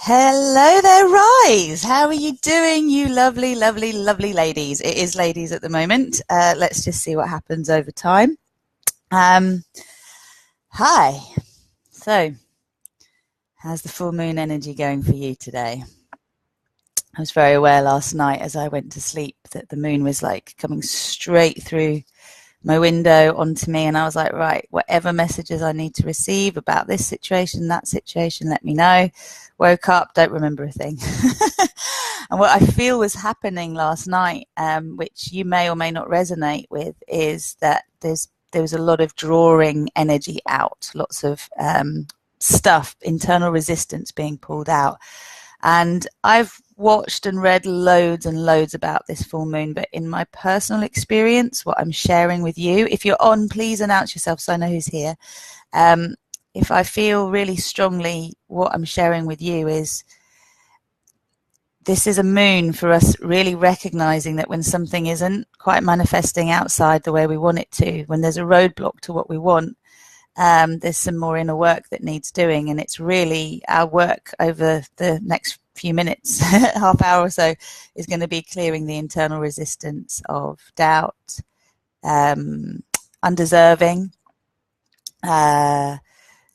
Hello there, Rise. How are you doing, you lovely, lovely, lovely ladies? It is ladies at the moment. Let's just see what happens over time. Hi. So, how's the full moon energy going for you today? I was very aware last night as I went to sleep that the moon was like coming straight through my window onto me, and I was like, right, whatever messages I need to receive about this situation, that situation, let me know. Woke up, don't remember a thing. And what I feel was happening last night, which you may or may not resonate with, is that there was a lot of drawing energy out, lots of stuff, internal resistance being pulled out. And I've watched and read loads and loads about this full moon, but in my personal experience, what I'm sharing with you, if you're on, please announce yourself so I know who's here. If I feel really strongly, what I'm sharing with you is this is a moon for us really recognizing that when something isn't quite manifesting outside the way we want it to, when there's a roadblock to what we want, there's some more inner work that needs doing, and it's really our work over the next few minutes, half hour or so, is going to be clearing the internal resistance of doubt, undeserving,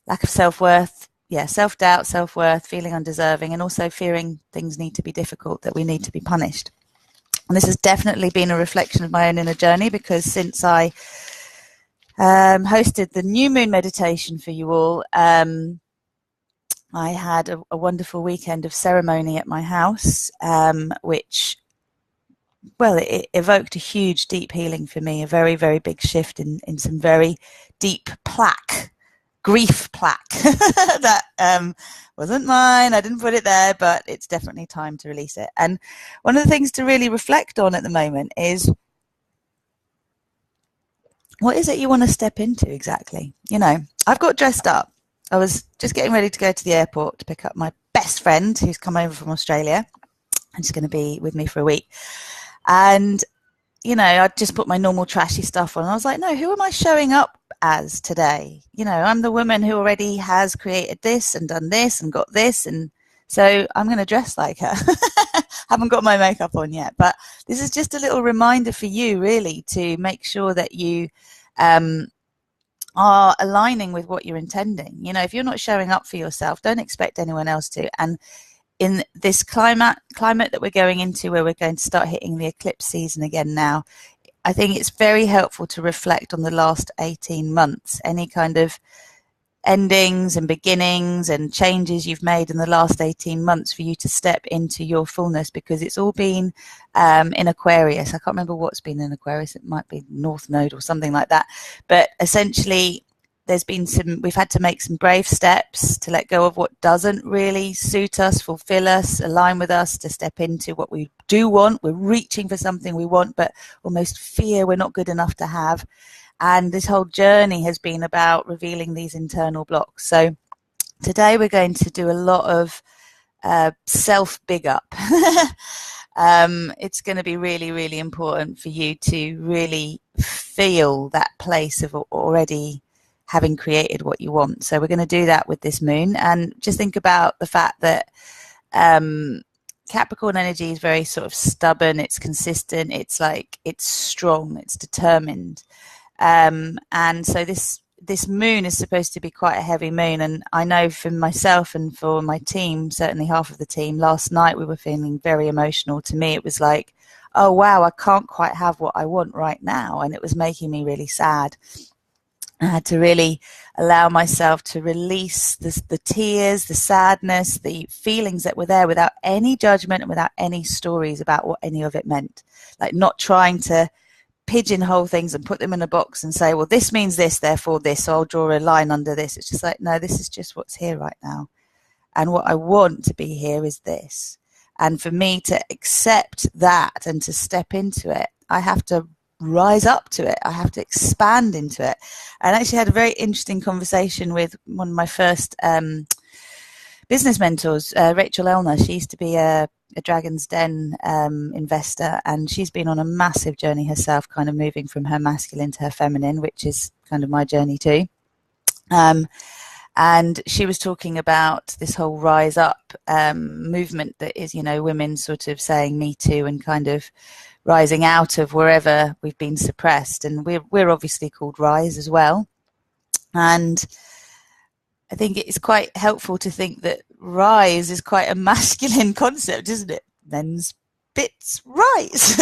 lack of self-worth, self-doubt, self-worth, feeling undeserving, and also fearing things need to be difficult, that we need to be punished. And this has definitely been a reflection of my own inner journey, because since I hosted the new moon meditation for you all, I had a wonderful weekend of ceremony at my house, which, well, it evoked a huge, deep healing for me, a very, very big shift in some very deep grief plaque that wasn't mine. I didn't put it there, but it's definitely time to release it. And one of the things to really reflect on at the moment is, what is it you want to step into exactly? You know, I've got dressed up. I was just getting ready to go to the airport to pick up my best friend who's come over from Australia, and she's going to be with me for a week. And, you know, I just put my normal trashy stuff on. And I was like, no, who am I showing up as today? You know, I'm the woman who already has created this and done this and got this. And so I'm going to dress like her. Haven't got my makeup on yet. But this is just a little reminder for you, really, to make sure that you are aligning with what you're intending. You know, if you're not showing up for yourself, don't expect anyone else to. And in this climate that we're going into, where we're going to start hitting the eclipse season again now, I think it's very helpful to reflect on the last 18 months, any kind of endings and beginnings and changes you've made in the last 18 months for you to step into your fullness, because it's all been in Aquarius. I can't remember what's been in Aquarius. It might be North Node or something like that. But essentially, we've had to make some brave steps to let go of what doesn't really suit us, fulfill us, align with us, to step into what we do want. We're reaching for something we want, but almost fear we're not good enough to have. And this whole journey has been about revealing these internal blocks. So today we're going to do a lot of self-big up. It's going to be really, really important for you to really feel that place of already having created what you want. So we're going to do that with this moon. And just think about the fact that Capricorn energy is very sort of stubborn, it's consistent, it's strong, it's determined. And so this moon is supposed to be quite a heavy moon. And I know for myself and for my team, certainly half of the team, last night we were feeling very emotional. To me, it was like, oh, wow, I can't quite have what I want right now. And it was making me really sad. I had to really allow myself to release the tears, the sadness, the feelings that were there, without any judgment and without any stories about what any of it meant. Like, not trying to pigeonhole things and put them in a box and say, well, this means this, therefore this, so I'll draw a line under this. It's just like, no, this is just what's here right now. And what I want to be here is this. And for me to accept that and to step into it, I have to rise up to it. I have to expand into it. And I actually had a very interesting conversation with one of my first business mentors, Rachel Elner. She used to be a Dragon's Den investor, and she's been on a massive journey herself, kind of moving from her masculine to her feminine, which is kind of my journey too. And And she was talking about this whole rise up movement that is, you know, women sort of saying me too and kind of rising out of wherever we've been suppressed. And we're obviously called Rise as well. And I think it's quite helpful to think that rise is quite a masculine concept, isn't it? Men's bits rise.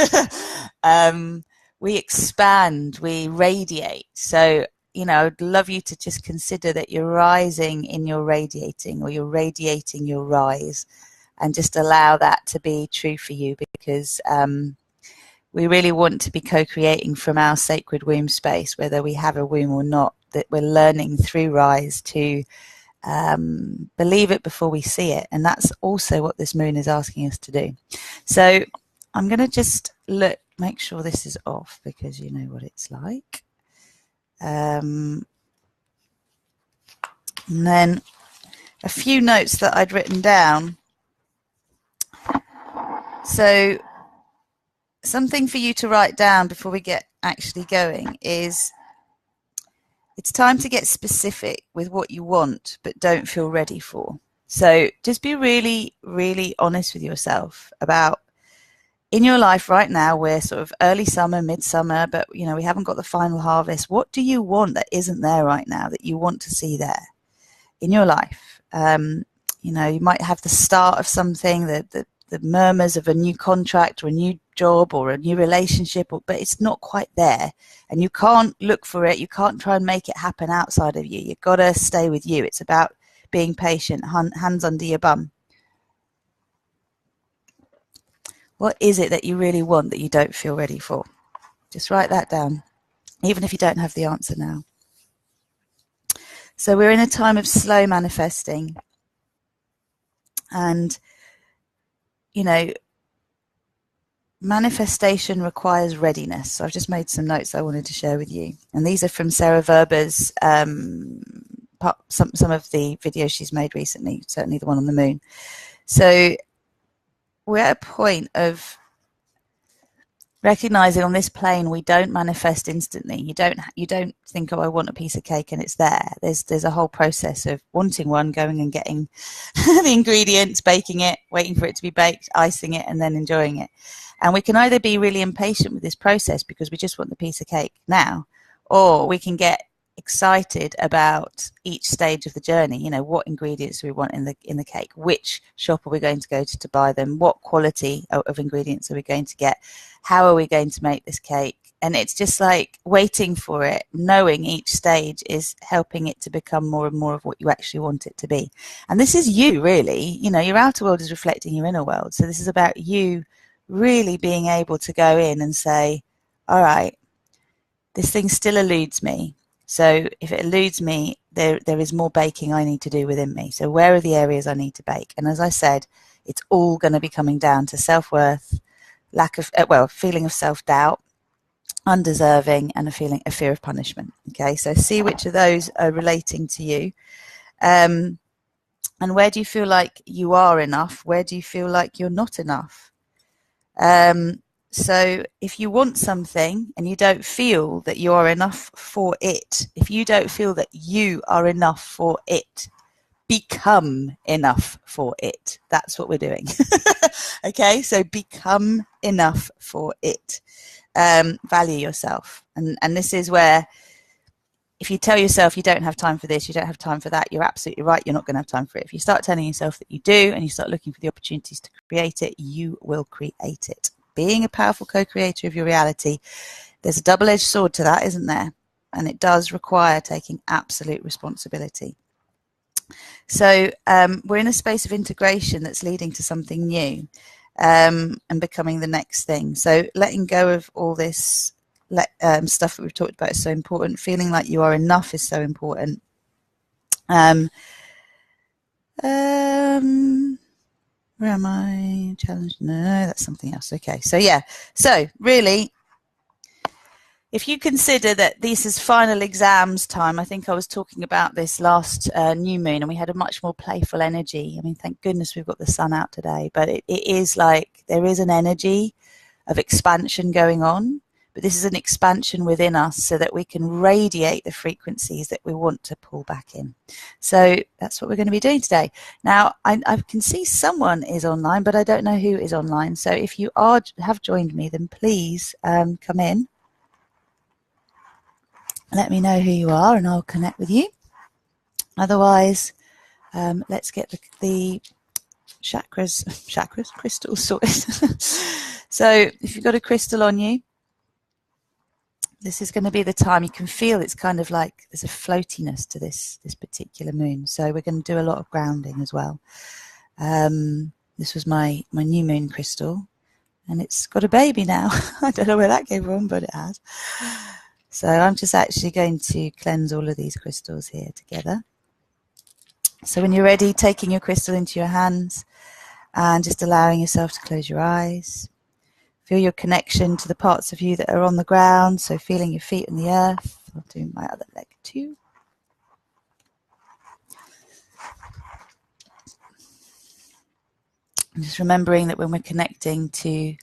We expand, we radiate. So, you know, I'd love you to just consider that you're rising in your radiating, or you're radiating your rise, and just allow that to be true for you, because we really want to be co-creating from our sacred womb space, whether we have a womb or not, that we're learning through rise to believe it before we see it. And that's also what this moon is asking us to do. So I'm going to just make sure this is off, because you know what it's like. And then a few notes that I'd written down. So something for you to write down before we get actually going is, it's time to get specific with what you want but don't feel ready for. So just be really, really honest with yourself about, in your life right now, we're sort of early summer, midsummer, but you know, we haven't got the final harvest. What do you want that isn't there right now that you want to see there in your life? You know, you might have the start of something, the murmurs of a new contract or a new job or a new relationship, but it's not quite there, and you can't look for it. You can't try and make it happen outside of you. You've got to stay with you. It's about being patient, hands under your bum. What is it that you really want that you don't feel ready for? Just write that down, even if you don't have the answer now. So we're in a time of slow manifesting, and you know, manifestation requires readiness. So I've just made some notes I wanted to share with you, and these are from Sarah Verber's some of the videos she's made recently, certainly the one on the moon. So we're at a point of recognizing on this plane we don't manifest instantly. You don't think, oh, I want a piece of cake and it's there. There's a whole process of wanting one, going and getting the ingredients, baking it, waiting for it to be baked, icing it, and then enjoying it. And we can either be really impatient with this process because we just want the piece of cake now, or we can get excited about each stage of the journey. You know, what ingredients do we want in the cake? Which shop are we going to go to buy them? What quality of ingredients are we going to get? How are we going to make this cake? And it's just like waiting for it, knowing each stage is helping it to become more and more of what you actually want it to be. And this is you, really. You know, your outer world is reflecting your inner world. So this is about you really being able to go in and say, all right, this thing still eludes me. So if it eludes me, there is more baking I need to do within me. So where are the areas I need to bake? And as I said, it's all going to be coming down to self-worth, lack of, feeling of self-doubt, undeserving, and a fear of punishment. Okay, so see which of those are relating to you. And where do you feel like you are enough? Where do you feel like you're not enough? So if you want something and you don't feel that you are enough for it, if you don't feel that you are enough for it, become enough for it. That's what we're doing. Okay, so become enough for it. Value yourself. And this is where, if you tell yourself you don't have time for this, you don't have time for that, you're absolutely right, you're not going to have time for it. If you start telling yourself that you do, and you start looking for the opportunities to create it, you will create it. Being a powerful co-creator of your reality, there's a double-edged sword to that, isn't there? And it does require taking absolute responsibility. So we're in a space of integration that's leading to something new, and becoming the next thing. So letting go of all this stuff that we've talked about is so important. Feeling like you are enough is so important. Where am I? Challenge? No, that's something else. Okay, so yeah. So really, if you consider that this is final exams time, I think I was talking about this last new moon, and we had a much more playful energy. I mean, thank goodness we've got the sun out today, but it is like there is an energy of expansion going on. but this is an expansion within us so that we can radiate the frequencies that we want to pull back in. So that's what we're going to be doing today. Now, I can see someone is online, but I don't know who is online. So if you have joined me, then please come in. Let me know who you are and I'll connect with you. Otherwise, let's get the crystals sorted. So if you've got a crystal on you, this is going to be the time. You can feel it's kind of like there's a floatiness to this particular moon. So we're going to do a lot of grounding as well. This was my new moon crystal, and it's got a baby now. I don't know where that came from, but it has. So I'm just actually going to cleanse all of these crystals here together. So when you're ready, taking your crystal into your hands and just allowing yourself to close your eyes. Feel your connection to the parts of you that are on the ground, so feeling your feet in the earth. I'll do my other leg too. And just remembering that when we're connecting to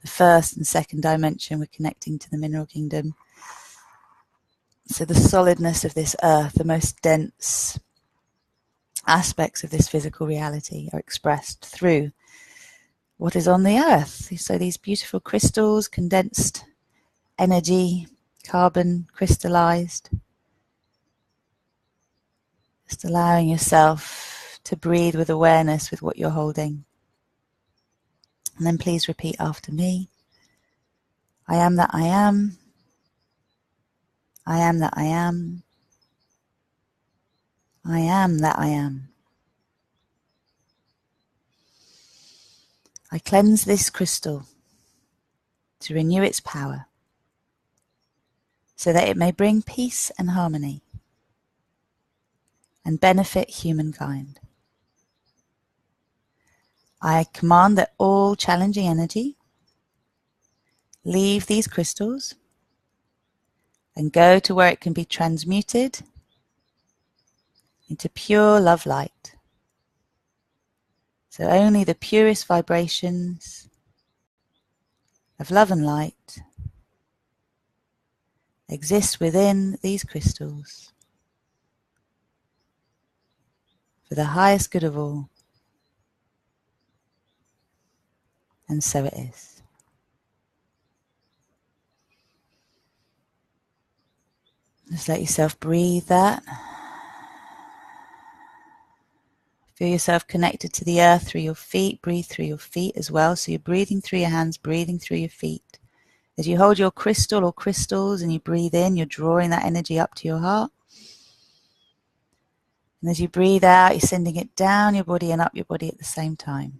the first and second dimension, we're connecting to the mineral kingdom. So the solidness of this earth, the most dense aspects of this physical reality are expressed through what is on the earth. So these beautiful crystals, condensed energy, carbon crystallized. Just allowing yourself to breathe with awareness with what you're holding. And then please repeat after me. I am that I am. I am that I am. I am that I am. I cleanse this crystal to renew its power so that it may bring peace and harmony and benefit humankind. I command that all challenging energy leave these crystals and go to where it can be transmuted into pure love light. So only the purest vibrations of love and light exist within these crystals for the highest good of all. And so it is. Just let yourself breathe that. Feel yourself connected to the earth through your feet. Breathe through your feet as well. So you're breathing through your hands, breathing through your feet. As you hold your crystal or crystals and you breathe in, you're drawing that energy up to your heart. And as you breathe out, you're sending it down your body and up your body at the same time.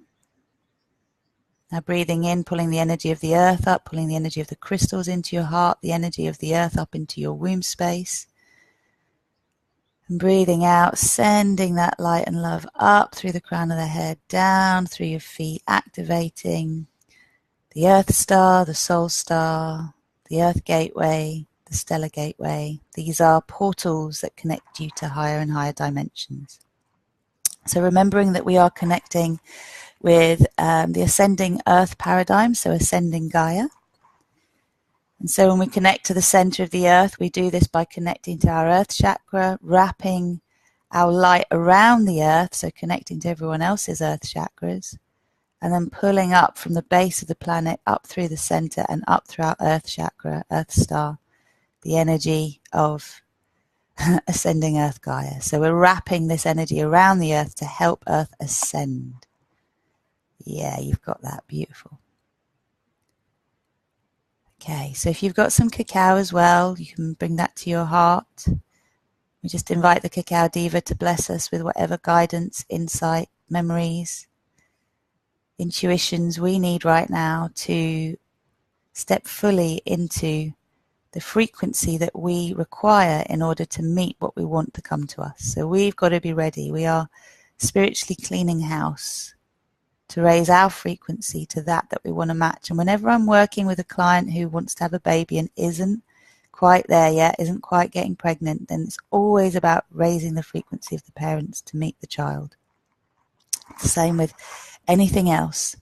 Now breathing in, pulling the energy of the earth up, pulling the energy of the crystals into your heart, the energy of the earth up into your womb space. And breathing out, sending that light and love up through the crown of the head, down through your feet, activating the earth star, the soul star, the earth gateway, the stellar gateway. These are portals that connect you to higher and higher dimensions. So remembering that we are connecting with the ascending earth paradigm, so ascending Gaia. And so when we connect to the center of the earth, we do this by connecting to our earth chakra, wrapping our light around the earth, so connecting to everyone else's earth chakras, and then pulling up from the base of the planet up through the center and up through our earth chakra, earth star, the energy of ascending earth Gaia. So we're wrapping this energy around the earth to help earth ascend. Yeah, you've got that. Beautiful. Okay, so if you've got some cacao as well, you can bring that to your heart. We just invite the cacao diva to bless us with whatever guidance, insight, memories, intuitions we need right now to step fully into the frequency that we require in order to meet what we want to come to us. So we've got to be ready. We are spiritually cleaning house to raise our frequency to that we want to match. And whenever I'm working with a client who wants to have a baby and isn't quite there yet, isn't quite getting pregnant, then it's always about raising the frequency of the parents to meet the child. The same with anything else.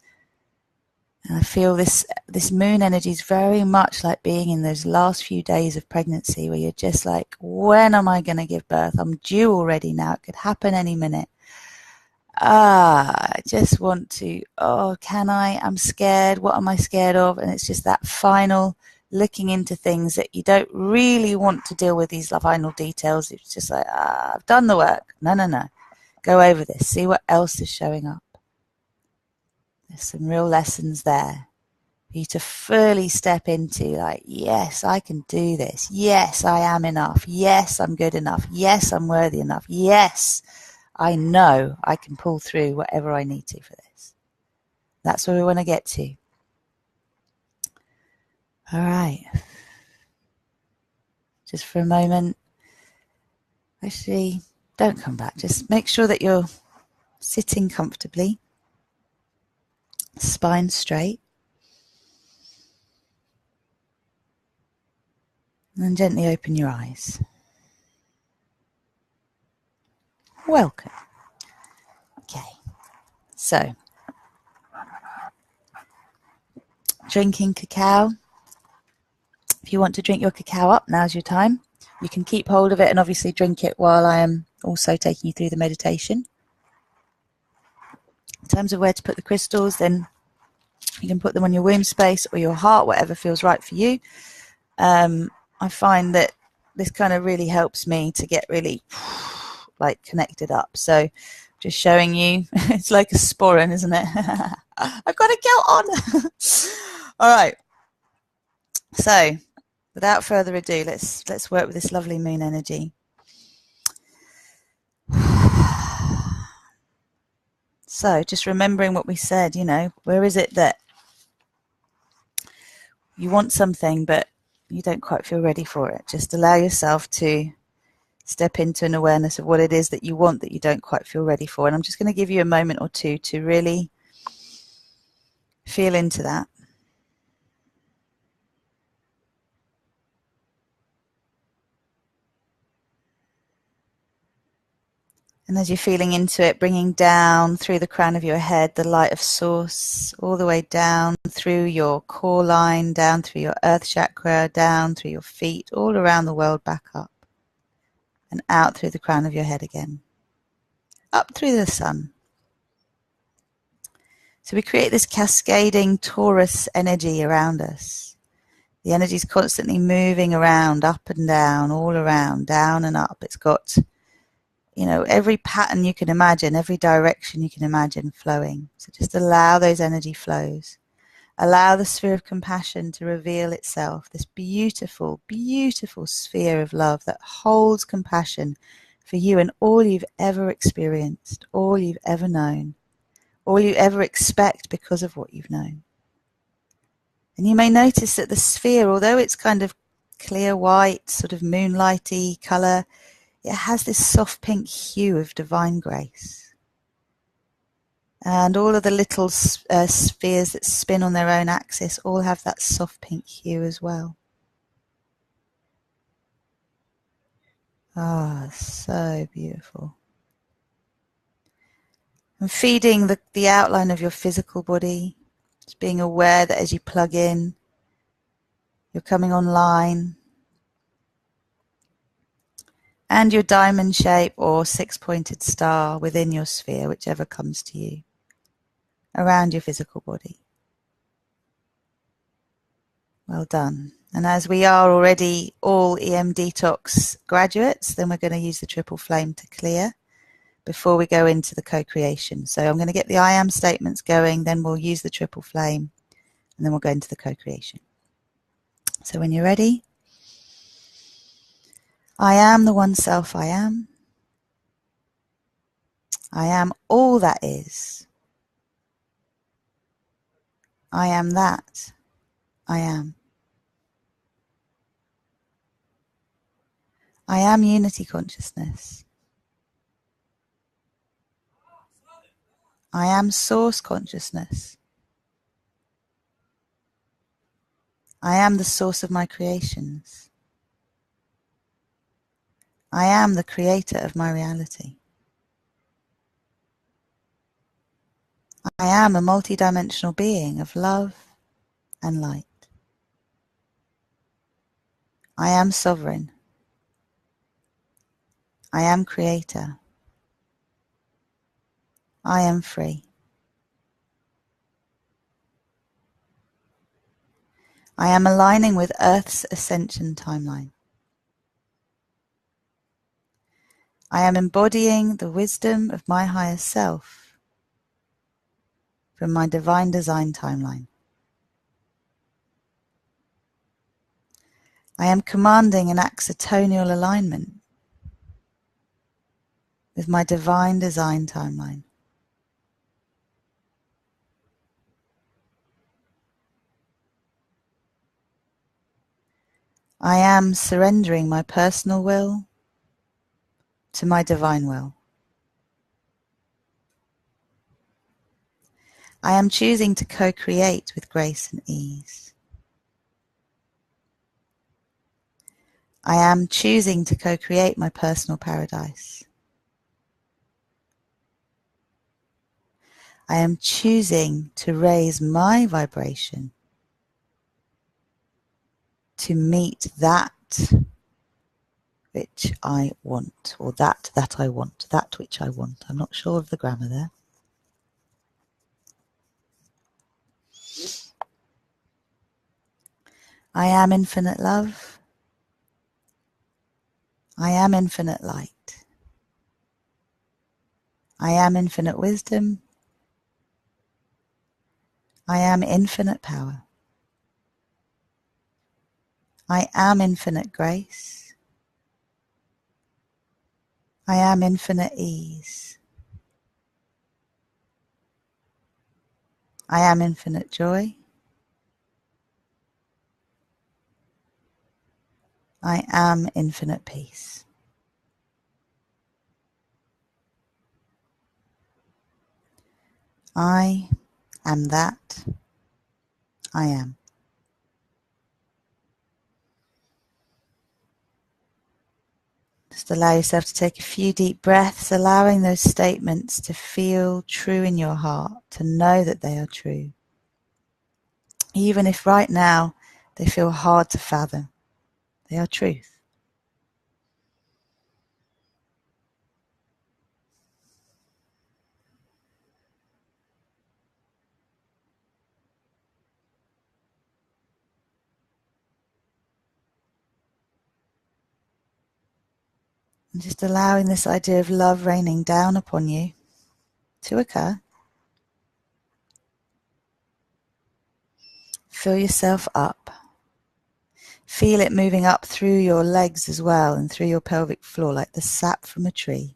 And I feel this moon energy is very much like being in those last few days of pregnancy where you're just like, when am I going to give birth? I'm due already now. It could happen any minute. I just want to, can I? I'm scared. What am I scared of? And it's just that final looking into things that you don't really want to deal with, these final details. It's just like, I've done the work. No. Go over this. See what else is showing up. There's some real lessons there for you to fully step into, like, yes, I can do this. Yes, I am enough. Yes, I'm good enough. Yes, I'm worthy enough. Yes, I know I can pull through whatever I need to for this. That's where we want to get to. All right. Just for a moment. Actually, don't come back. Just make sure that you're sitting comfortably. Spine straight. And then gently open your eyes. Welcome. Okay. So, drinking cacao. If you want to drink your cacao up, now's your time. You can keep hold of it and obviously drink it while I am also taking you through the meditation. In terms of where to put the crystals, then you can put them on your womb space or your heart, whatever feels right for you. I find that this kind of really helps me to get really like connected up. So just showing you, it's like a sporran, isn't it? I've got a kilt on. All right. So without further ado, let's work with this lovely moon energy. So just remembering what we said, where is it that you want something but you don't quite feel ready for it? Just allow yourself to step into an awareness of what it is that you want that you don't quite feel ready for. And I'm just going to give you a moment or two to really feel into that. And as you're feeling into it, bringing down through the crown of your head the light of source, all the way down through your core line, down through your earth chakra, down through your feet, all around the world, back up. And out through the crown of your head again. Up through the sun. So we create this cascading torus energy around us. The energy is constantly moving around, up and down, all around, down and up. It's got, every pattern you can imagine, every direction you can imagine flowing. So just allow those energy flows. Allow the sphere of compassion to reveal itself, this beautiful, beautiful sphere of love that holds compassion for you and all you've ever experienced, all you've ever known, all you ever expect because of what you've known. And you may notice that the sphere, although it's kind of clear white, sort of moonlighty colour, it has this soft pink hue of divine grace. And all of the little spheres that spin on their own axis all have that soft pink hue as well. So beautiful. And feeding the outline of your physical body, just being aware that as you plug in, you're coming online. And your diamond shape or six-pointed star within your sphere, whichever comes to you, around your physical body. Well done. And as we are already all EM Detox graduates, then we're going to use the triple flame to clear before we go into the co-creation. So I'm going to get the I am statements going, then we'll use the triple flame, and then we'll go into the co-creation. So when you're ready, I am the one self I am. I am all that is. I am that I am. I am unity consciousness. I am source consciousness. I am the source of my creations. I am the creator of my reality. I am a multidimensional being of love and light. I am sovereign. I am creator. I am free. I am aligning with Earth's ascension timeline. I am embodying the wisdom of my higher self from my divine design timeline. I am commanding an axitonial alignment with my divine design timeline. I am surrendering my personal will to my divine will. I am choosing to co-create with grace and ease. I am choosing to co-create my personal paradise. I am choosing to raise my vibration to meet that which I want, or that I want, that which I want. I'm not sure of the grammar there. I am infinite love. I am infinite light. I am infinite wisdom. I am infinite power. I am infinite grace. I am infinite ease. I am infinite joy. I am infinite peace. I am that I am. Just allow yourself to take a few deep breaths, allowing those statements to feel true in your heart, to know that they are true. Even if right now they feel hard to fathom, they are truth. And just allowing this idea of love raining down upon you to occur. Fill yourself up. Feel it moving up through your legs as well and through your pelvic floor like the sap from a tree.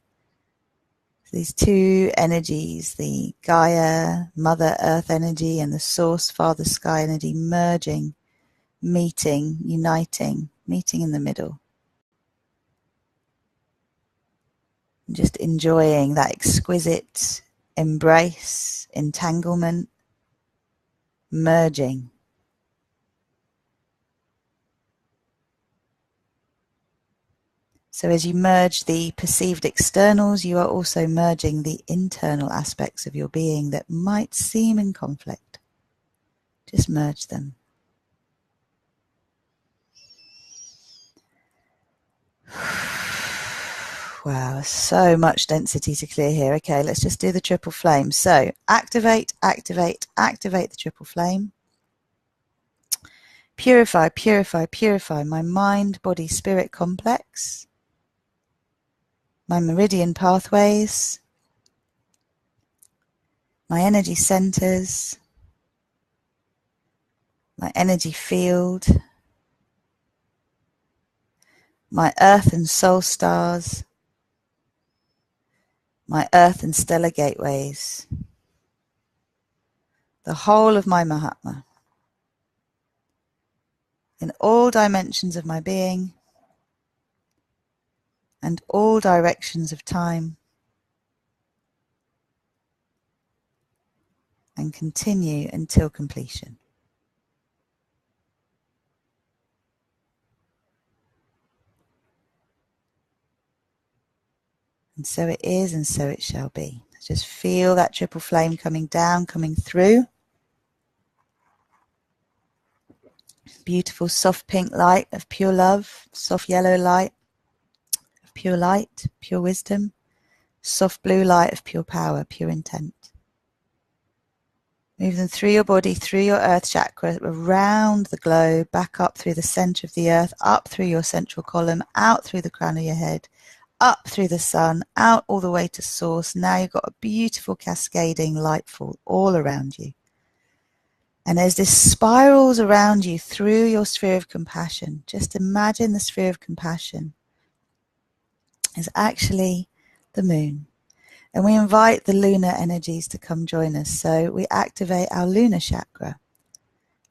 These two energies, the Gaia, Mother Earth energy and the Source, Father Sky energy merging, meeting, uniting, meeting in the middle. And just enjoying that exquisite embrace, entanglement, merging. So as you merge the perceived externals, you are also merging the internal aspects of your being that might seem in conflict. Just merge them. Wow, so much density to clear here. Okay, let's just do the triple flame. So activate, activate, activate the triple flame. Purify, purify, purify my mind, body, spirit complex. My meridian pathways. My energy centers. My energy field. My earth and soul stars. My earth and stellar gateways. The whole of my Mahatma. In all dimensions of my being and all directions of time, and continue until completion. And so it is, and so it shall be. Just feel that triple flame coming down, coming through. Beautiful soft pink light of pure love, soft yellow light of pure light, pure wisdom, soft blue light of pure power, pure intent. Move them through your body, through your earth chakra, around the globe, back up through the center of the earth, up through your central column, out through the crown of your head, up through the sun, out all the way to source. Now you've got a beautiful cascading light fall all around you. And as this spirals around you through your sphere of compassion, just imagine the sphere of compassion is actually the moon. And we invite the lunar energies to come join us. So we activate our lunar chakra,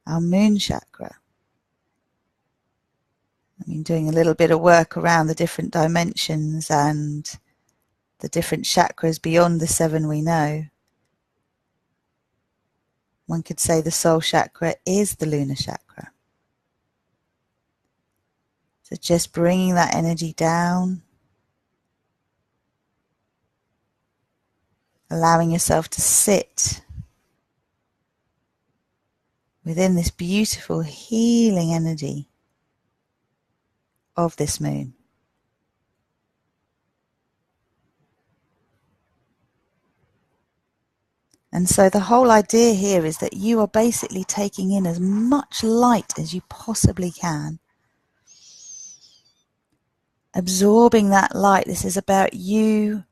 our moon chakra. I mean, doing a little bit of work around the different dimensions and the different chakras beyond the 7 we know. One could say the soul chakra is the lunar chakra. So just bringing that energy down, allowing yourself to sit within this beautiful healing energy of this moon. And so the whole idea here is that you are basically taking in as much light as you possibly can. Absorbing that light. This is about you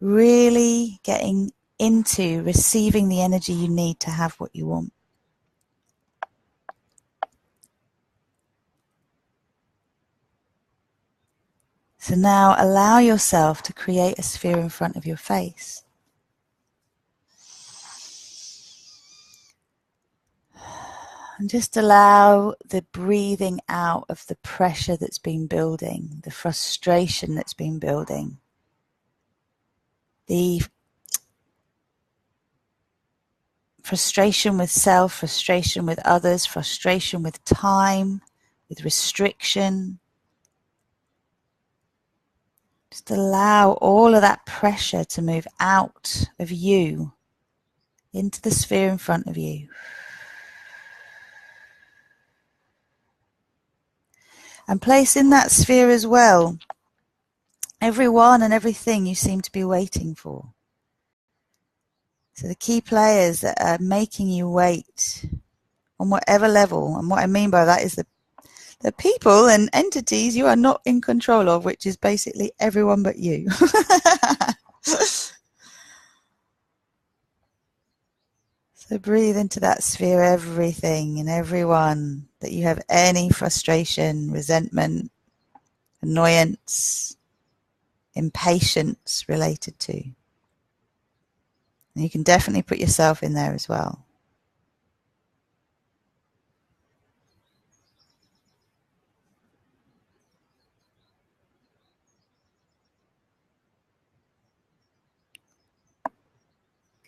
really getting into receiving the energy you need to have what you want. So now allow yourself to create a sphere in front of your face. And just allow the breathing out of the pressure that's been building, the frustration that's been building, the frustration with self, frustration with others, frustration with time, with restriction. Just allow all of that pressure to move out of you into the sphere in front of you. And place in that sphere as well everyone and everything you seem to be waiting for. So the key players that are making you wait on whatever level, and what I mean by that is the people and entities you are not in control of, which is basically everyone but you. So breathe into that sphere everything and everyone that you have any frustration, resentment, annoyance, impatience related to. And you can definitely put yourself in there as well.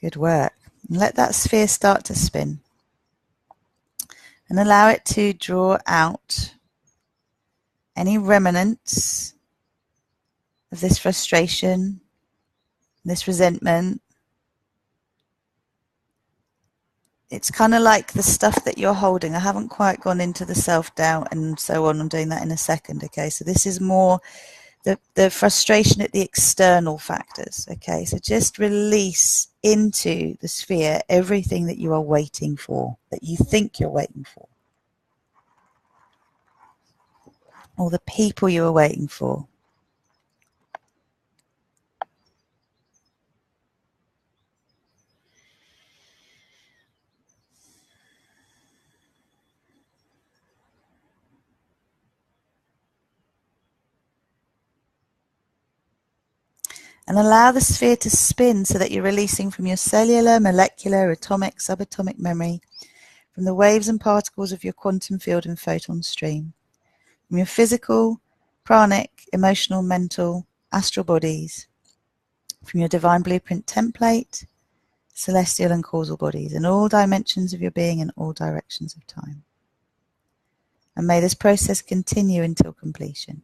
Good work. And let that sphere start to spin. And allow it to draw out any remnants of this frustration, this resentment. It's kind of like the stuff that you're holding. I haven't quite gone into the self-doubt and so on. I'm doing that in a second, okay? So this is more the frustration at the external factors, okay? So just release into the sphere everything that you are waiting for, that you think you're waiting for, or the people you are waiting for. And allow the sphere to spin so that you're releasing from your cellular, molecular, atomic, subatomic memory, from the waves and particles of your quantum field and photon stream, from your physical, pranic, emotional, mental, astral bodies, from your divine blueprint template, celestial and causal bodies, in all dimensions of your being and all directions of time. And may this process continue until completion.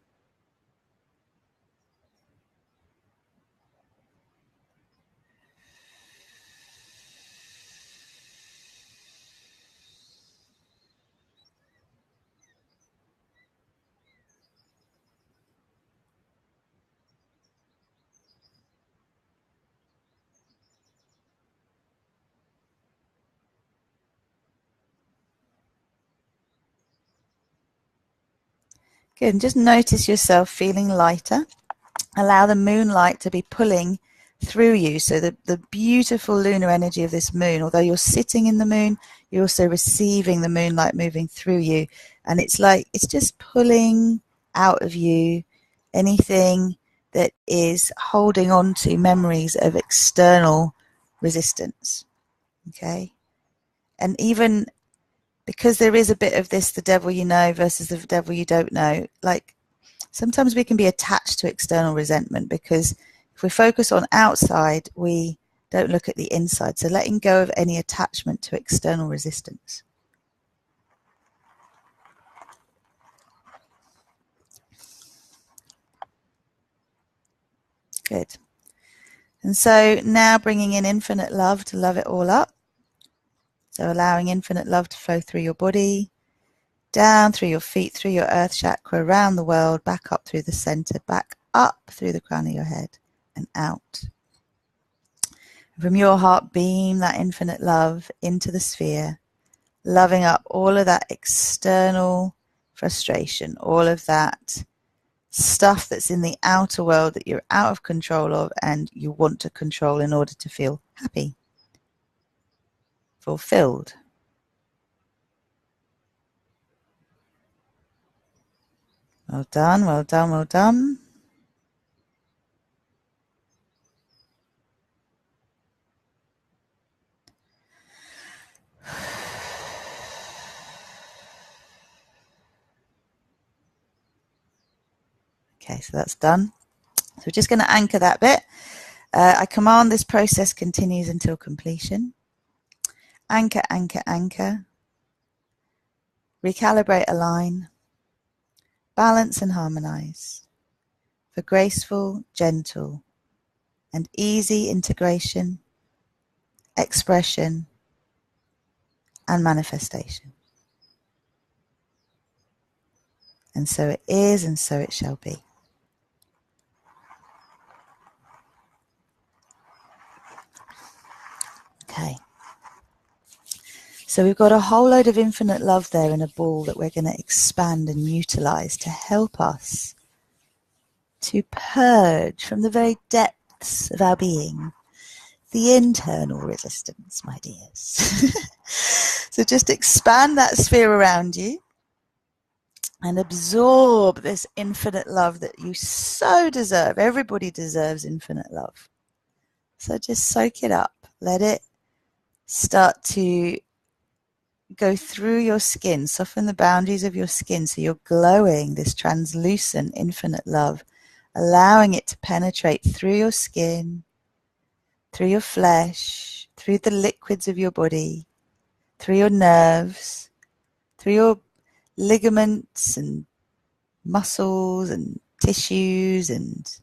Good. And just notice yourself feeling lighter. Allow the moonlight to be pulling through you. So the beautiful lunar energy of this moon, although you're sitting in the moon, you're also receiving the moonlight moving through you. And it's like, it's just pulling out of you anything that is holding on to memories of external resistance. Okay. And even because there is a bit of this, the devil you know versus the devil you don't know, like sometimes we can be attached to external resentment because if we focus on outside, we don't look at the inside. So letting go of any attachment to external resistance. Good. And so now bringing in infinite love to love it all up. So allowing infinite love to flow through your body, down through your feet, through your earth chakra, around the world, back up through the center, back up through the crown of your head and out. From your heart, beam that infinite love into the sphere, loving up all of that external frustration, all of that stuff that's in the outer world that you're out of control of and you want to control in order to feel happy, fulfilled. Well done, well done, well done. Okay, so that's done. So we're just going to anchor that bit. I command this process continues until completion. Anchor, anchor, anchor. Recalibrate, align. Balance and harmonize. For graceful, gentle, and easy integration, expression, and manifestation. And so it is, and so it shall be. Okay. So we've got a whole load of infinite love there in a ball that we're going to expand and utilize to help us to purge from the very depths of our being the internal resistance, my dears. So just expand that sphere around you and absorb this infinite love that you so deserve. Everybody deserves infinite love. So just soak it up. Let it start to go through your skin, soften the boundaries of your skin so you're glowing this translucent infinite love, allowing it to penetrate through your skin, through your flesh, through the liquids of your body, through your nerves, through your ligaments and muscles and tissues and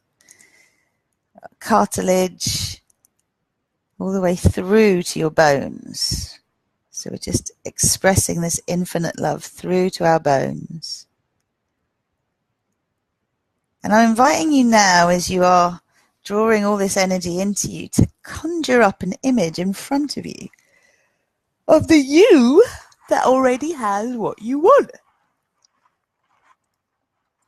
cartilage, all the way through to your bones. So we're just expressing this infinite love through to our bones. And I'm inviting you now, as you are drawing all this energy into you, to conjure up an image in front of you of the you that already has what you want.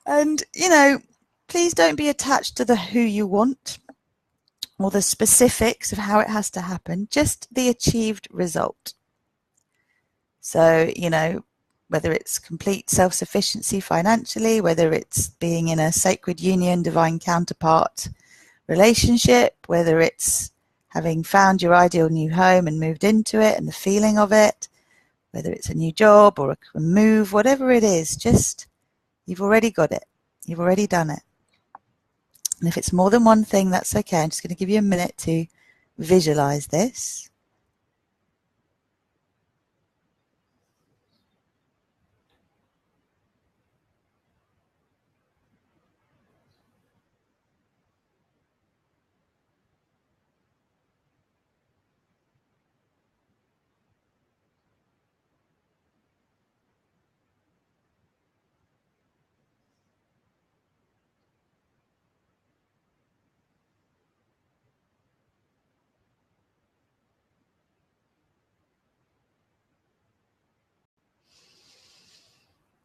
And, you know, please don't be attached to the who you want or the specifics of how it has to happen, just the achieved result. So, you know, whether it's complete self-sufficiency financially, whether it's being in a sacred union, divine counterpart relationship, whether it's having found your ideal new home and moved into it and the feeling of it, whether it's a new job or a move, whatever it is, just you've already got it. You've already done it. And if it's more than one thing, that's okay. I'm just going to give you a minute to visualize this.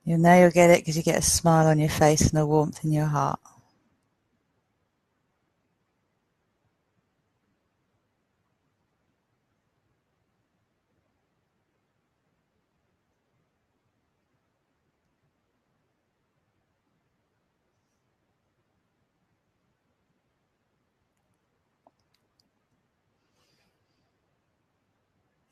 You'll know you'll get it because you get a smile on your face and a warmth in your heart.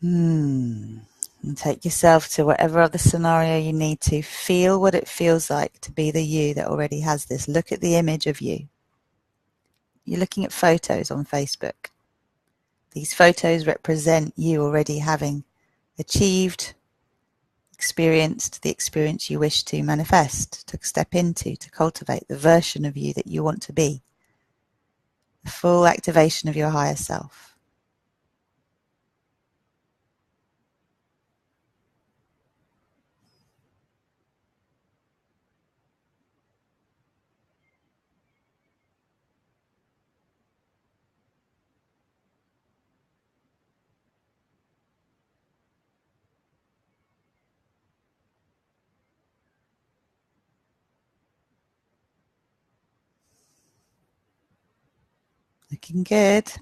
And take yourself to whatever other scenario you need to. Feel what it feels like to be the you that already has this. Look at the image of you. You're looking at photos on Facebook. These photos represent you already having achieved, experienced the experience you wish to manifest, to step into, to cultivate the version of you that you want to be. The full activation of your higher self. Looking good.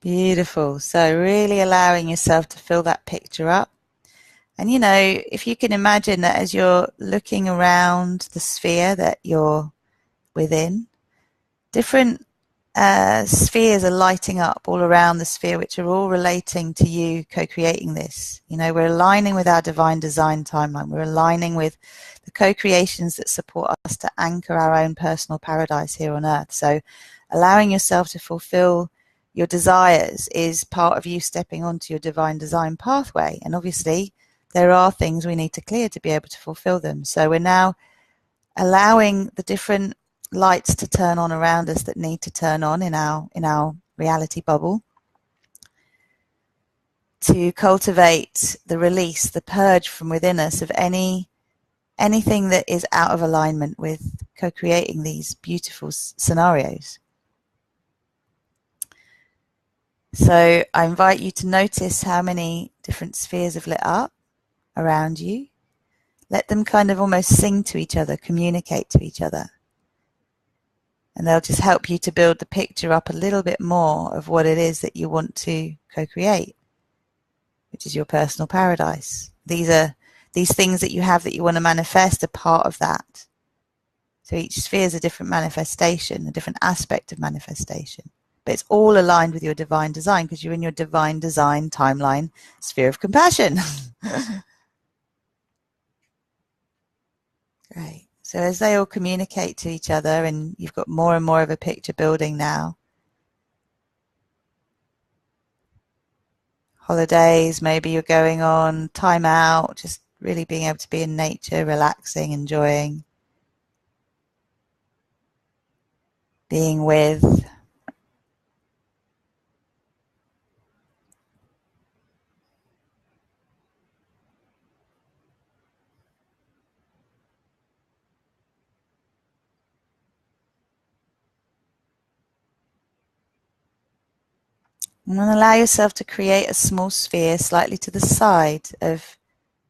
Beautiful. So really allowing yourself to fill that picture up. And you know, if you can imagine that as you're looking around the sphere that you're within, different spheres are lighting up all around the sphere, which are all relating to you co-creating this. You know, we're aligning with our divine design timeline. We're aligning with the co-creations that support us to anchor our own personal paradise here on earth. So allowing yourself to fulfill your desires is part of you stepping onto your divine design pathway. And obviously, there are things we need to clear to be able to fulfill them. So we're now allowing the different lights to turn on around us that need to turn on in our reality bubble, to cultivate the release, the purge from within us of anything that is out of alignment with co-creating these beautiful scenarios. So I invite you to notice how many different spheres have lit up around you. Let them kind of almost sing to each other, communicate to each other. And they'll just help you to build the picture up a little bit more of what it is that you want to co-create, which is your personal paradise. These things that you have that you want to manifest are part of that. So each sphere is a different manifestation, a different aspect of manifestation. But it's all aligned with your divine design because you're in your divine design timeline sphere of compassion. Great. So as they all communicate to each other and you've got more and more of a picture building now, holidays, maybe you're going on, time out, just really being able to be in nature, relaxing, enjoying, being with. And then allow yourself to create a small sphere slightly to the side of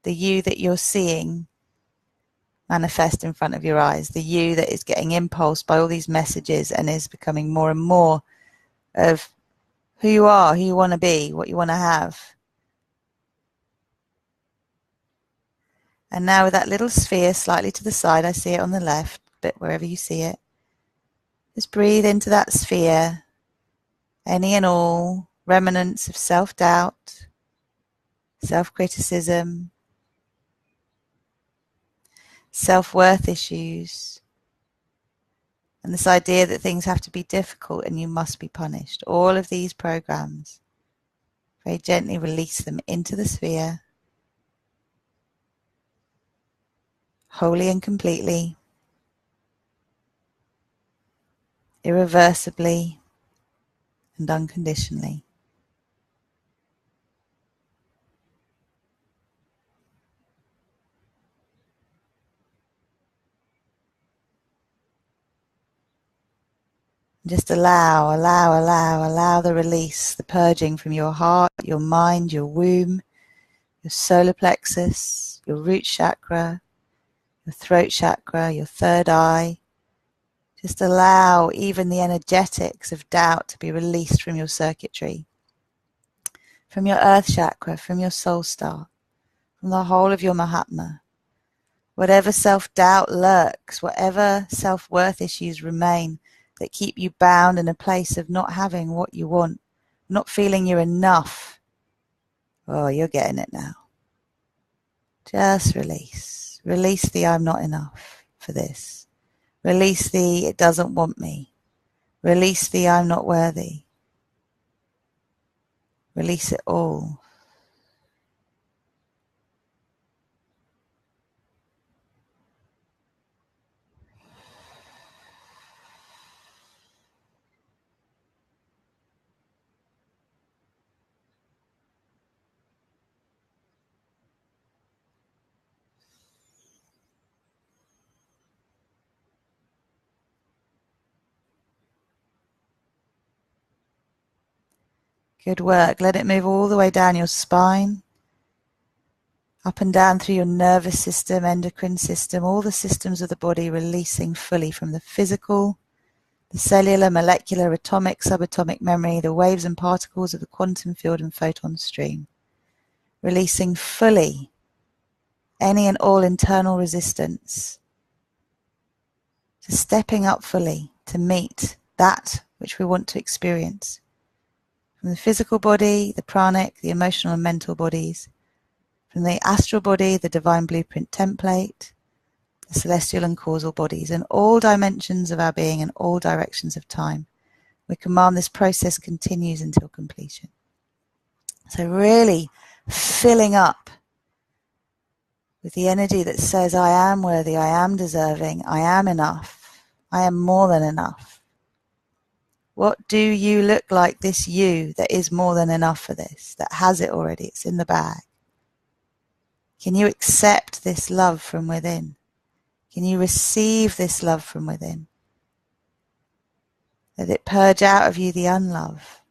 the you that you're seeing manifest in front of your eyes, the you that is getting impulsed by all these messages and is becoming more and more of who you are, who you want to be, what you want to have. And now with that little sphere slightly to the side, I see it on the left, but wherever you see it, just breathe into that sphere any and all remnants of self-doubt, self-criticism, self-worth issues, and this idea that things have to be difficult and you must be punished. All of these programs, very gently release them into the sphere, wholly and completely, irreversibly and unconditionally. Just allow the release, the purging from your heart, your mind, your womb, your solar plexus, your root chakra, your throat chakra, your third eye. Just allow even the energetics of doubt to be released from your circuitry, from your earth chakra, from your soul star, from the whole of your Mahatma. Whatever self-doubt lurks, whatever self-worth issues remain that keep you bound in a place of not having what you want, not feeling you're enough. Oh, you're getting it now. Just release. Release the I'm not enough for this. Release the it doesn't want me. Release the I'm not worthy. Release it all. Good work. Let it move all the way down your spine, up and down through your nervous system, endocrine system, all the systems of the body releasing fully from the physical, the cellular, molecular, atomic, subatomic memory, the waves and particles of the quantum field and photon stream. Releasing fully any and all internal resistance. Just stepping up fully to meet that which we want to experience. From the physical body, the pranic, the emotional and mental bodies. From the astral body, the divine blueprint template, the celestial and causal bodies, and all dimensions of our being and all directions of time. We command this process continues until completion. So really filling up with the energy that says, I am worthy, I am deserving, I am enough, I am more than enough. What do you look like, this you that is more than enough for this, that has it already, it's in the bag? Can you accept this love from within? Can you receive this love from within? Let it purge out of you the unlove.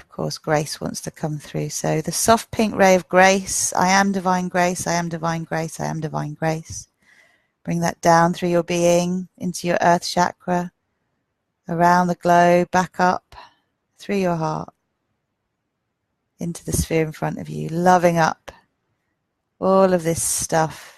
Of course, grace wants to come through. So the soft pink ray of grace, I am divine grace, I am divine grace, I am divine grace. Bring that down through your being, into your earth chakra, around the globe, back up, through your heart, into the sphere in front of you, loving up all of this stuff.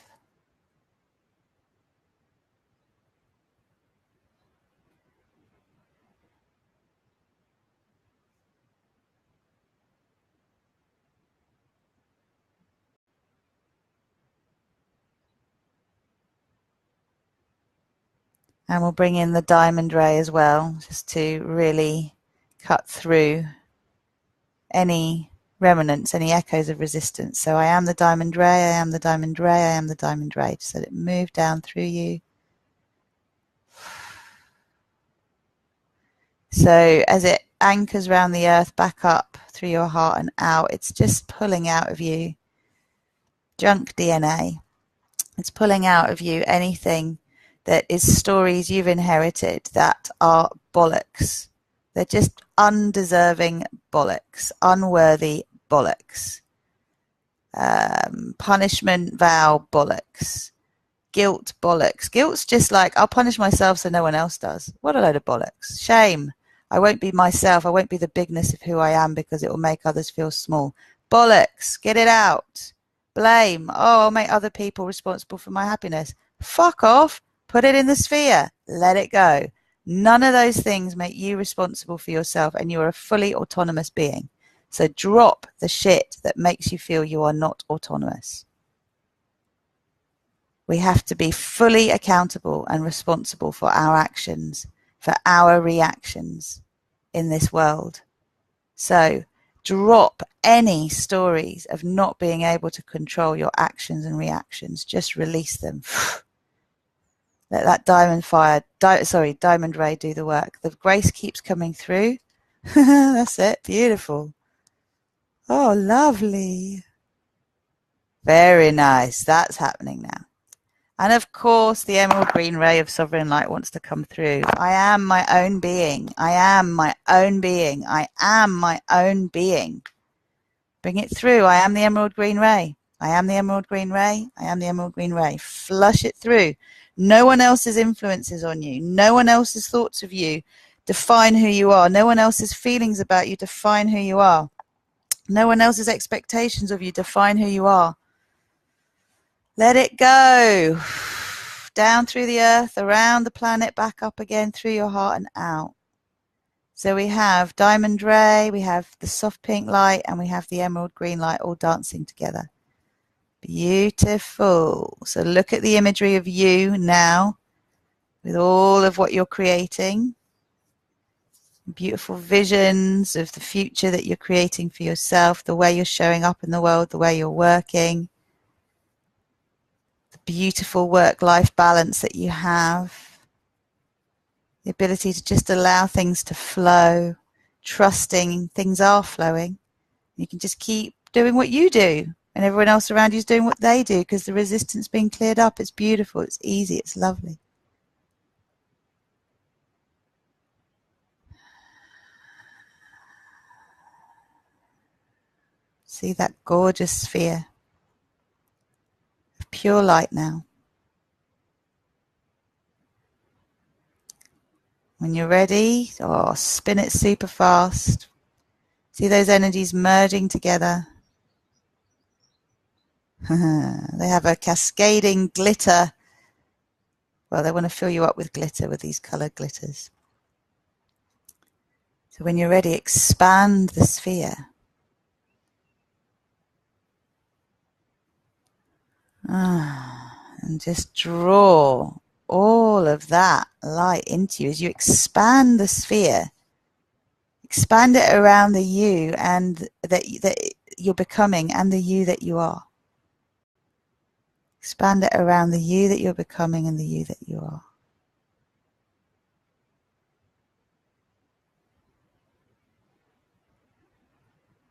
And we'll bring in the diamond ray as well, just to really cut through any remnants, any echoes of resistance. So I am the diamond ray, I am the diamond ray, I am the diamond ray. Just let it move down through you. So as it anchors around the earth, back up through your heart and out, it's just pulling out of you junk DNA. It's pulling out of you anything that is stories you've inherited that are bollocks. They're just undeserving bollocks, unworthy bollocks, punishment vow bollocks, guilt bollocks. Guilt's just like, I'll punish myself so no one else does. What a load of bollocks. Shame. I won't be myself. I won't be the bigness of who I am because it will make others feel small. Bollocks. Get it out. Blame. Oh, I'll make other people responsible for my happiness. Fuck off. Put it in the sphere. Let it go. None of those things make you responsible for yourself, and you are a fully autonomous being. So drop the shit that makes you feel you are not autonomous. We have to be fully accountable and responsible for our actions, for our reactions in this world. So drop any stories of not being able to control your actions and reactions. Just release them. Let that diamond ray do the work. The grace keeps coming through. That's it. Beautiful. Oh, lovely. Very nice. That's happening now. And of course, the emerald green ray of sovereign light wants to come through. I am my own being. I am my own being. I am my own being. Bring it through. I am the emerald green ray. I am the emerald green ray. I am the emerald green ray. Flush it through. No one else's influences on you. No one else's thoughts of you define who you are. No one else's feelings about you define who you are. No one else's expectations of you define who you are. Let it go. Down through the earth, around the planet, back up again, through your heart and out. So we have diamond ray, we have the soft pink light, and we have the emerald green light all dancing together. Beautiful. So look at the imagery of you now with all of what you're creating. Beautiful visions of the future that you're creating for yourself, the way you're showing up in the world, the way you're working. Beautiful work-life balance that you have, the ability to just allow things to flow, trusting things are flowing. You can just keep doing what you do, and everyone else around you is doing what they do, because the resistance being cleared up. It's beautiful, it's easy, it's lovely. See that gorgeous sphere of pure light now. When you're ready, spin it super fast. See those energies merging together. They have a cascading glitter. Well, they want to fill you up with glitter, with these colored glitters. So when you're ready, expand the sphere. And just draw all of that light into you as you expand the sphere. Expand it around the you and that you're becoming, and the you that you are. Expand it around the you that you're becoming and the you that you are.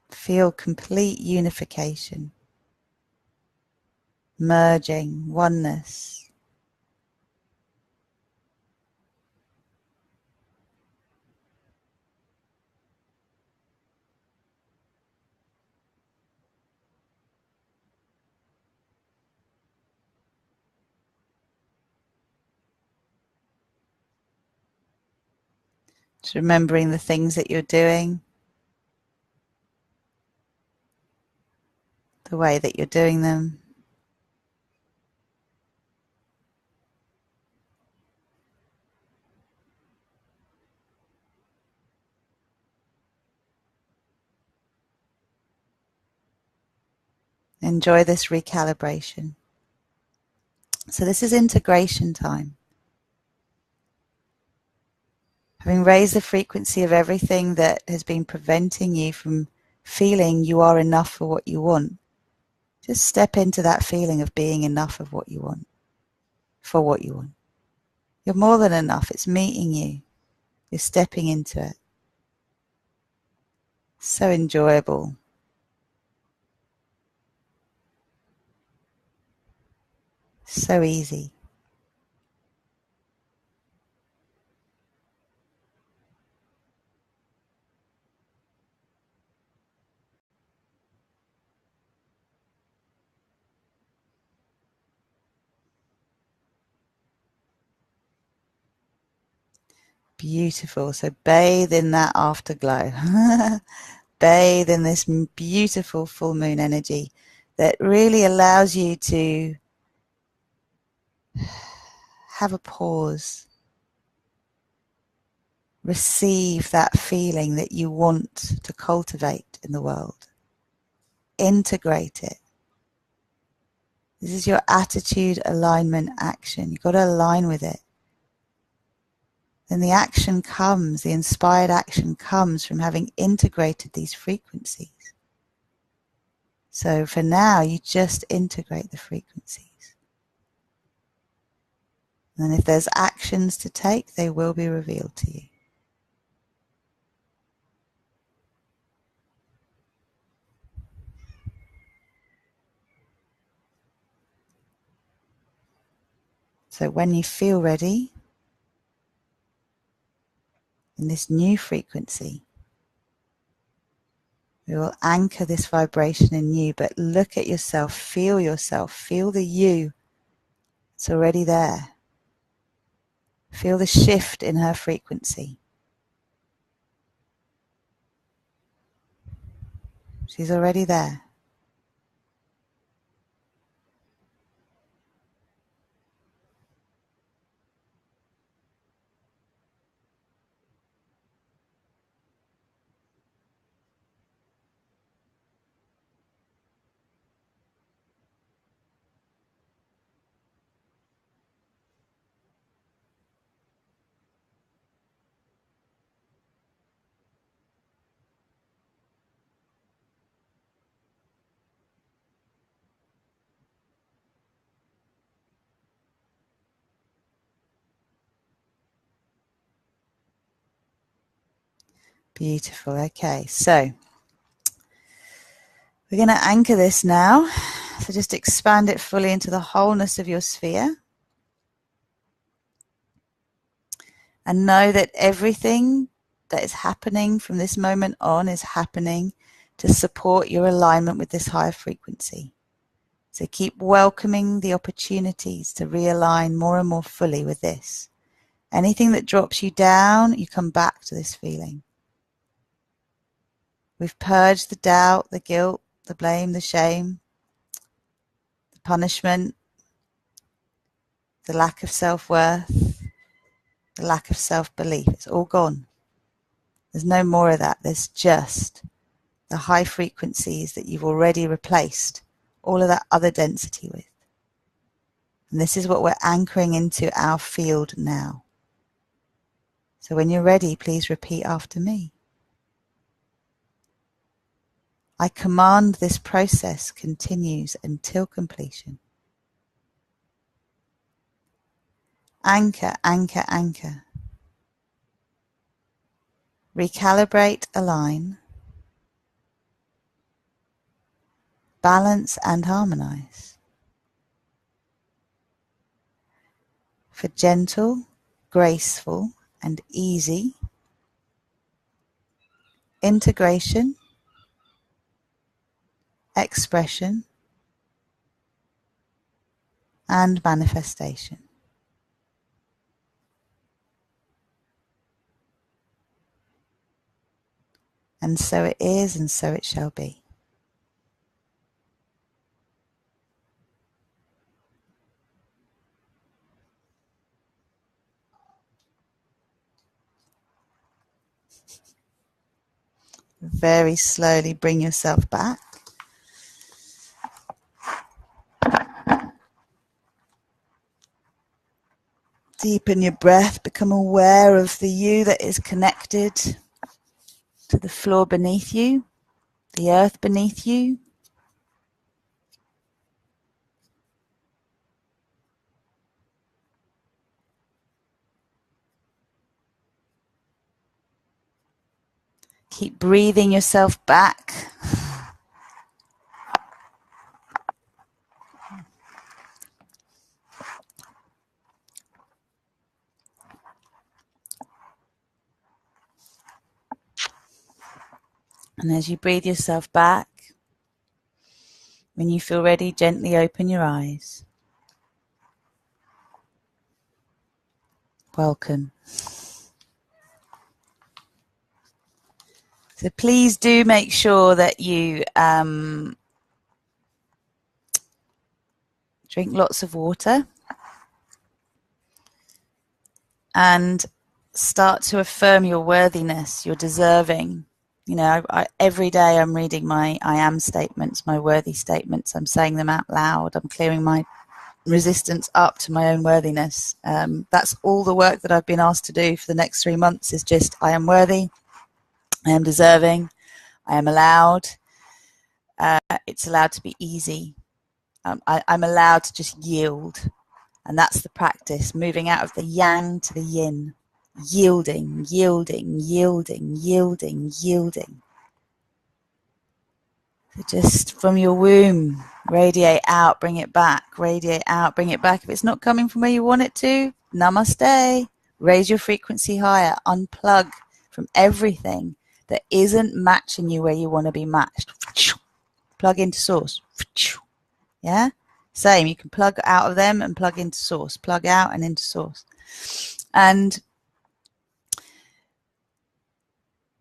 Feel complete unification, merging, oneness. Just remembering the things that you're doing, the way that you're doing them. Enjoy this recalibration. So this is integration time. Having raised the frequency of everything that has been preventing you from feeling you are enough for what you want, just step into that feeling of being enough of what you want, for what you want. You're more than enough. It's meeting you. You're stepping into it. So enjoyable. So easy. Beautiful. So bathe in that afterglow. Bathe in this beautiful full moon energy that really allows you to have a pause. Receive that feeling that you want to cultivate in the world. Integrate it. This is your attitude, alignment, action. You've got to align with it. Then the action comes, the inspired action comes from having integrated these frequencies. So for now, you just integrate the frequencies. And if there's actions to take, they will be revealed to you. So when you feel ready, in this new frequency, we will anchor this vibration in you, but look at yourself, feel the you. It's already there. Feel the shift in her frequency. She's already there. Beautiful. Okay, so we're going to anchor this now. So just expand it fully into the wholeness of your sphere. And know that everything that is happening from this moment on is happening to support your alignment with this higher frequency. So keep welcoming the opportunities to realign more and more fully with this. Anything that drops you down, you come back to this feeling. We've purged the doubt, the guilt, the blame, the shame, the punishment, the lack of self-worth, the lack of self-belief. It's all gone. There's no more of that. There's just the high frequencies that you've already replaced all of that other density with. And this is what we're anchoring into our field now. So when you're ready, please repeat after me. I command this process continues until completion. Anchor, anchor, anchor. Recalibrate, align. Balance and harmonize. For gentle, graceful, and easy integration, expression, and manifestation. And so it is, and so it shall be. Very slowly bring yourself back. Deepen your breath, become aware of the you that is connected to the floor beneath you, the earth beneath you. Keep breathing yourself back. And as you breathe yourself back, when you feel ready, gently open your eyes. Welcome. So please do make sure that you drink lots of water. and start to affirm your worthiness, your deserving. You know, every day I'm reading my I am statements, my worthy statements. I'm saying them out loud. I'm clearing my resistance up to my own worthiness. That's all the work that I've been asked to do for the next 3 months, is just I am worthy, I am deserving, I am allowed. It's allowed to be easy. I'm allowed to just yield. And that's the practice, moving out of the yang to the yin. Yielding, yielding, yielding, yielding, yielding. So just from your womb, radiate out, bring it back, radiate out, bring it back. If it's not coming from where you want it to, namaste. Raise your frequency higher, unplug from everything that isn't matching you where you want to be matched. Plug into source. Yeah? Same, you can plug out of them and plug into source. Plug out and into source. And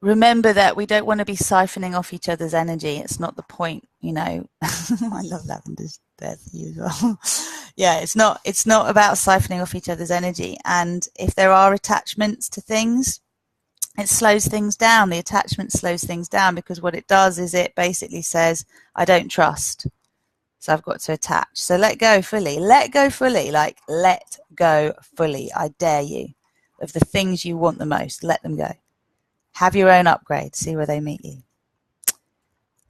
remember that we don't want to be siphoning off each other's energy. It's not the point, you know. I love Lavender's there for you as well. Yeah, it's not about siphoning off each other's energy. And if there are attachments to things, it slows things down. The attachment slows things down, because what it does is it basically says, I don't trust. So I've got to attach. So let go fully. Let go fully. Like, let go fully. I dare you. Of the things you want the most, let them go. Have your own upgrade. See where they meet you.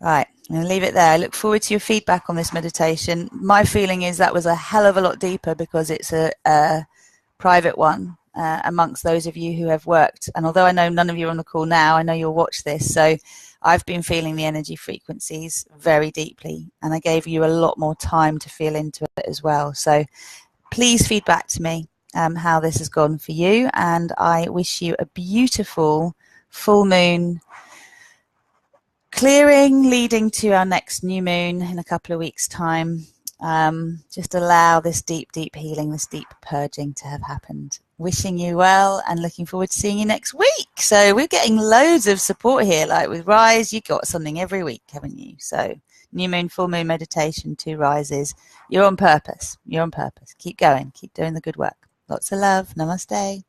Right. I'm going to leave it there. I look forward to your feedback on this meditation. My feeling is that was a hell of a lot deeper, because it's a private one amongst those of you who have worked. And although I know none of you are on the call now, I know you'll watch this. So I've been feeling the energy frequencies very deeply, and I gave you a lot more time to feel into it as well. So please feed back to me how this has gone for you, and I wish you a beautiful full moon clearing leading to our next new moon in a couple of weeks' time. Just allow this deep, deep healing, this deep purging to have happened. Wishing you well and looking forward to seeing you next week. So we're getting loads of support here. Like with Rise, you got something every week, haven't you? So new moon, full moon meditation, 2 rises. You're on purpose. You're on purpose. Keep going. Keep doing the good work. Lots of love. Namaste.